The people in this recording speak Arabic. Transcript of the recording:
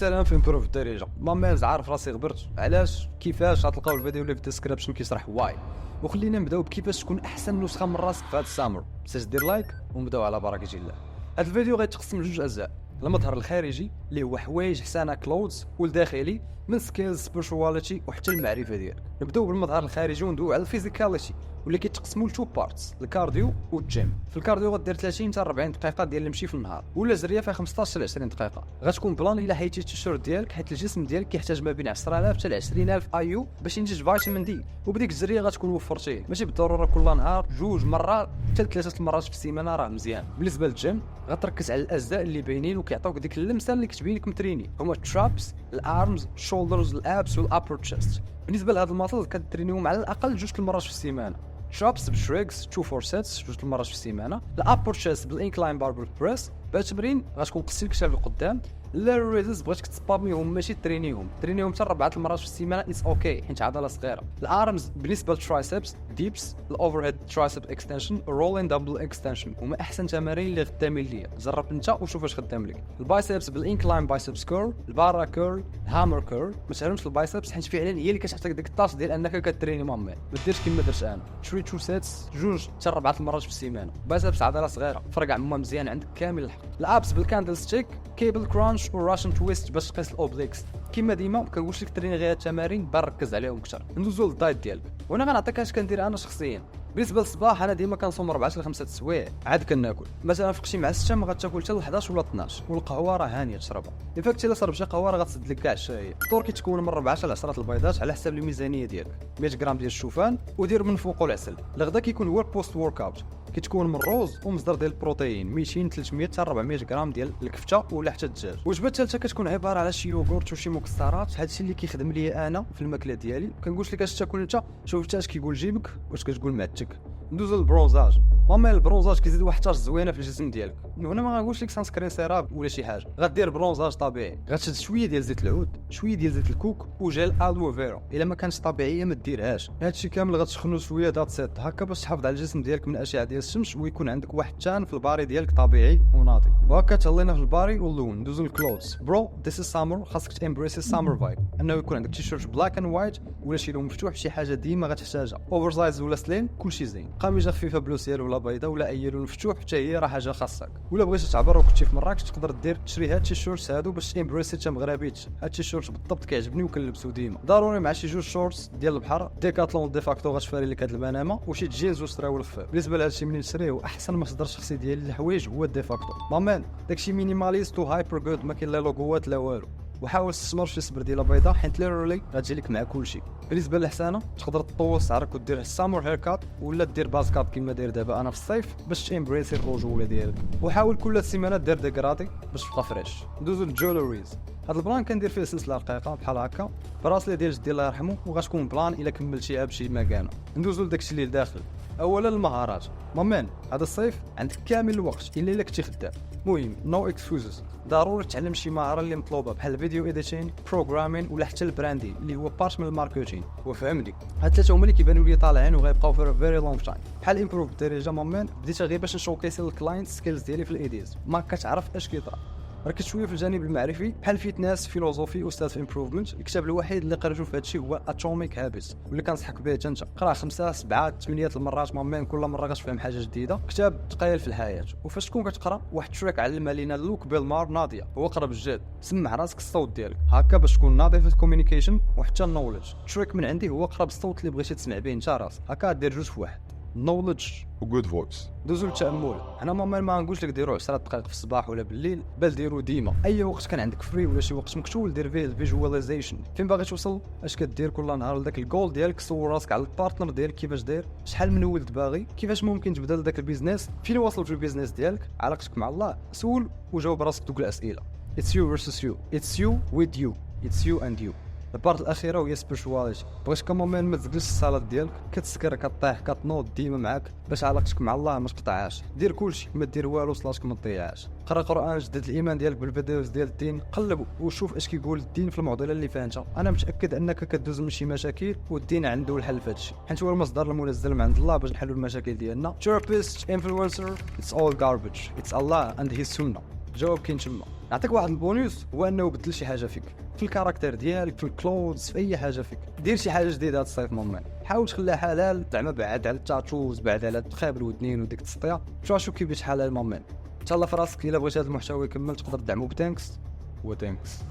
السلام في امبروف الدارجه. ميلز عارف راسي غبرت علاش كيفاش غتلقاو الفيديو اللي في الديسكريبشن كيشرح واي. وخلينا نبداو بكيفاش تكون احسن نسخه من راسك في هذا السامر. سير دير لايك ونبداو على بركه الله. هذا الفيديو غيتقسم لجوج اجزاء. المظهر الخارجي اللي هو حوايج حسانه كلودز، والداخلي من سكيلز سبيرشواليتي وحتى المعرفه ديالك. نبداو بالمظهر الخارجي وندويو على الفيزيكاليتي واللي كيتقسموا لتو بارتس، الكارديو والجيم. في الكارديو غدير 30 حتى 40 دقيقه ديال المشي في النهار، ولا جريه فيها 15 حتى 20 دقيقه. غتكون بلان الا حيتي التيشيرت ديالك، حيت الجسم ديالك كيحتاج ما بين 10000 حتى 20000 ايو باش ينتج فيتامين دي، وبديك الجريه غتكون وفرتيه. ماشي بالضروره كل نهار، جوج مرات حتى 3 المرات في السيمانه راه مزيان. بالنسبه للجيم غتركز على الاجزاء اللي باينين وكيعطيوك ديك اللمسه اللي كتبين لك متريني، هما الترابس، الارمز، الشولدرز، الابس والابر تشيست. بالنسبه لهاد الماسلز كترينيهم على الاقل 2 المرات في السيمانه. ترابس بشريكس 2 4 سيتس 2 المرات في السيمانه. الابر تشيست بالانكلاين باربل بريس. بهاد التمرين غتكون قصي لك شاف لقدام. الريزز بغيتك تسباميهم ماشي ترينيهم حتى 4 المرات في السيمانه اتس اوكي حيت عضله صغيره. الارمز بالنسبه للترايسبس ديبس، الاوفر هيد ترايسب اكستنشن، رولين دبل اكستنشن هما احسن تمارين اللي خدامين ليا. جرب انت وشوف واش خدام لك. البايسبس بالانكلاين بايسبس كيرل، البارا كيرل، الهامر كيرل. ما تهرمش البايسبس حيت فعلا هي اللي كتعطيك ديك الطاس ديال انك كتريني مامي. ما ديرش كيما درت انا 3 سيتس 2 حتى 4 المرات في السيمانه. بايسبس عضله صغيره، فرقع عمها مزيان عندك كامل الحق. الابس بالكاندل ستيك، كيبل كرانش وراشن تويست باش تقيس الاوبليكس. كيما ديما ما كنقولش لك تريني غير التمارين، بركز عليهم اكثر. ندوزو للدايت ديالك، وانا غنعطيك اش كندير انا شخصيا. بالنسبه للصباح انا ديما كنصوم 4 ل 5 سوايع عاد كناكل. مثلا فقشي مع 6 ما غتاكل حتى ل 11 ولا 12. والقهوه راه هانيه تشربها. الا فاكتي الا شرب شي قهوه راه غتسد لك كاع الشهيه. الفطور كيتكون من 4 ل 10 البيضات على حسب الميزانيه ديالك. 100 غرام ديال الشوفان ودير من فوقو العسل. الغدا كيكون هو بوست ورك اوت، كتكون من الروز ومصدر ديال البروتين 200 300 حتى 400 غرام ديال الكفته ولا حتى الدجاج. الوجبه الثالثه كتكون عباره على شي يوغورت وشي مكسرات. هادشي اللي كيخدم ليا انا في الماكله ديالي. كنقولش لك اش تاكل انت، شوف انت اش كيقول جيبك واش كتقول معدتك. ندوزو للبرونزاج. البرونزاج كيزيد واحد الطاش زوينه في الجسم ديالك. هنا ما غنقولش لك سانسكرين سيراب ولا شي حاجه، غدير برونزاج طبيعي. غتشد شويه ديال زيت العود، شويه ديال زيت الكوك وجيل الو فيرا. الا ما كانش طبيعيه ما ديرهاش. هادشي كامل غتسخنو شويه دات سيت هكا باش تحافظ على الجسم ديالك من الاشعه ديال الشمس، ويكون عندك واحد التان في الباري ديالك طبيعي وناضي. وهكا تهلينا في الباري واللون. ندوزو للكلوتس. برو ذيس از سامر، خاصك تامبريسي السامر فايب، انه يكون عندك تيشيرت بلاك اند وايت ولا شي لون مفتوح، شي حاجه ديما غتحتاجها. اوفر سايز ولا سليم كلشي زين. قميجه خفيفه بلو سيال ولا بيضاء ولا اي لون مفتوح حتى هي راه حاجه خاصك. ولا بغيتي تعبر وكنتي في مراكش تقدر دير تشري هاد التيشيرت هادو باش تامبريسي حتى مغربيتش. هاد التيشيرت بالضبط كيعجبني وكنلبسو ديما. ضروري مع شي جوج شورتس ديال البحر ديكاتلون ديفاكتو غتشفاري لك هاد البنامه وشي جينز وستراول خفاف. بالنسبه لهادشي منين نشريه، احسن مصدر شخصي ديال الحوايج هو ديفاكتو. مامان داكشي مينيماليست وهايبر جود، ما كاين لا لوغوات لا والو. وحاول تستثمر في صبر ديال بيضاء حيت ليرولي غتجي لك مع كلشي. بالنسبه للحسانه تقدر تطول شعرك ودير السامر هير كات ولا دير باز كات كيما داير دابا انا في الصيف باش تامبريسي الرجوله ديالك. وحاول كل سيمانه دير ديكراتي باش تبقى فريش. ندوزو للجولريز. هاد البلان كندير فيه سلسله رقيقه بحال هكا براسلي ديال جدي الله يرحمه، وغتكون بلان الا كملتيها بشي مكانه. ندوزو لداكشي اللي لداخل. اولا المهارات. مامان هذا الصيف عندك كامل الوقت الا كنتي خدام. المهم نو اكسكيوزز، ضروري تعلم شي مهاره اللي مطلوبه بحال الفيديو ايديتين، بروغرامين ولا حتى البراندين اللي هو بارت من الماركتين. وفهمني هاد ثلاثه هما اللي كيبانوا لي طالعين وغيبقاو فور فيري لونغ تايم. بحال امبروف بالدارجه. مامان بديت غير باش نشوكيسي للكلاينت سكيلز ديالي في الايديز، ما كتعرف اش كيطرا. ركز شويه في الجانب المعرفي بحال فيتنس، فيلوزوفي، استاذ في امبروفمنت. الكتاب الوحيد اللي قريته في هادشي هو اتوميك هابيتس، واللي كنصحك به حتى انت. قرا 5 7 8 المرات مامان، كل مره كتفهم حاجه جديده. كتاب ثقيل في الحياه. وفاش تكون كتقرا واحد تريك علمها لينا لوك بيلمار ناضيه، هو قرا بالجد. سمع راسك الصوت ديالك هكا باش تكون ناضي في الكوميونيكيشن وحتى النوليدج. تريك من عندي هو قرا بالصوت اللي بغيتي تسمع به انت راسك، هكا دير جوج في واحد، نوليدج وجود فويس. دوزو للتامل. انا ما نقولش لك ديروا 10 دقائق في الصباح ولا بالليل، بل ديروا ديما. اي وقت كان عندك فري ولا شي وقت مكتول دير فيه الفيجواليزيشن. فين باغي توصل، اش كدير كل نهار لذاك الجول ديالك. صور راسك على البارتنر ديالك كيفاش داير، شحال من ولد باغي، كيفاش ممكن تبدا لذاك البيزنس، فين واصل في البيزنس ديالك، علاقتك مع الله. سول وجاوب راسك دوك الاسئله. It's you versus you. It's you with you. It's you and you. البارت الاخيره وهي سبيرشواليتي. بغيتك كمان ما تزقلش الصلاه ديالك، كتسكر كطيح كتنوض ديما معاك باش علاقتك مع الله ما تقطعهاش. دير كلشي، ما دير والو، صلاتك ما تضيعهاش. قرا قران، جدد الايمان ديالك بالفيديوز ديال الدين، قلب وشوف اش كيقول الدين في المعضله اللي فيها انت. انا متاكد انك كدوز من شي مشاكل والدين عنده الحل في هادشي، حيت هو المصدر المنزل من عند الله باش نحلوا المشاكل ديالنا. Therapist, influencer, it's all garbage. It's Allah and his sunnah. الجواب كاين تما. نعطيك واحد البونيس، هو انه بدل شي حاجه فيك، في الكاركتير ديالك، في الكلوز، في اي حاجه فيك. دير شي حاجه جديده هاد الصيف مومان، حاول تخليها حلال، زعما بعد على التاتوز، بعد على التخاب الودنين وديك التسطيه، شو كيفاش حلال مومان. ان شاء الله في راسك. الا بغيت هذا المحتوى يكمل تقدر تدعمو بتانكس. وتانكس.